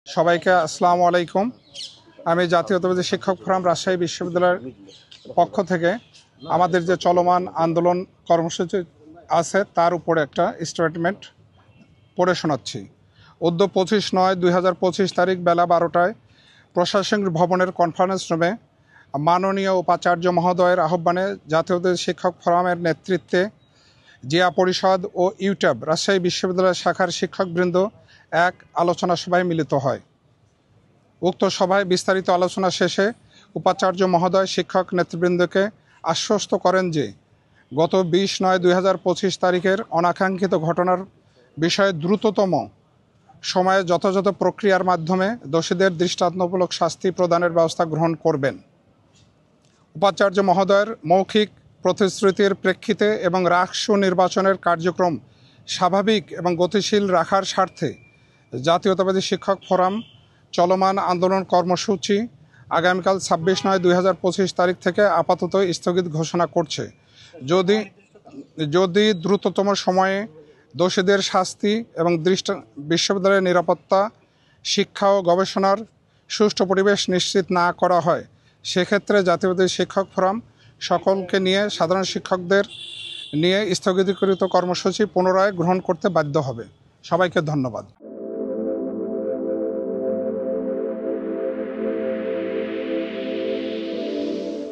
সবাইকে আসসালামু আলাইকুম। আমি জাতীয়তাবাদী শিক্ষক ফোরাম রাজশাহী বিশ্ববিদ্যালয়ের পক্ষ থেকে আমাদের যে চলমান আন্দোলন কর্মসূচি আছে তার উপরে একটা স্টেটমেন্ট পড়ে শোনাচ্ছি। 25/9/2025 তারিখ বেলা 12টায় প্রশাসনিক ভবনের কনফারেন্স রুমে মাননীয় উপাচার্য মহোদয়ের আহ্বানে জাতীয়তাবাদী শিক্ষক ফোরামের নেতৃত্বে জিয়া পরিষদ ও ইউটিউব রাজশাহী বিশ্ববিদ্যালয় শাখার শিক্ষকবৃন্দ এক আলোচনা সভায় মিলিত হয়। উক্ত সভায় বিস্তারিত আলোচনা শেষে উপাচার্য মহোদয় শিক্ষক নেতৃবৃন্দকে আশ্বস্ত করেন যে গত 20/9/2025 তারিখের অনাকাঙ্ক্ষিত ঘটনার বিষয়ে দ্রুততম সময়ে যথাযথ প্রক্রিয়ার মাধ্যমে দোষীদের দৃষ্টান্তমূলক শাস্তি প্রদানের ব্যবস্থা গ্রহণ করবেন। উপাচার্য মহোদয়ের মৌখিক প্রতিশ্রুতির প্রেক্ষিতে এবং রাষ্ট্র নির্বাচনের কার্যক্রম স্বাভাবিক এবং গতিশীল রাখার স্বার্থে জাতীয়তাবাদী শিক্ষক ফোরাম চলমান আন্দোলন কর্মসূচি আগামীকাল 26/9/2025 তারিখ থেকে আপাতত স্থগিত ঘোষণা করছে। যদি দ্রুততম সময়ে দোষীদের শাস্তি এবং বিশ্ববিদ্যালয়ের নিরাপত্তা, শিক্ষা ও গবেষণার সুষ্ঠু পরিবেশ নিশ্চিত না করা হয়, সেক্ষেত্রে জাতীয়তাবাদী শিক্ষক ফোরাম সকলকে নিয়ে সাধারণ শিক্ষকদের নিয়ে স্থগিতকৃত কর্মসূচি পুনরায় গ্রহণ করতে বাধ্য হবে। সবাইকে ধন্যবাদ।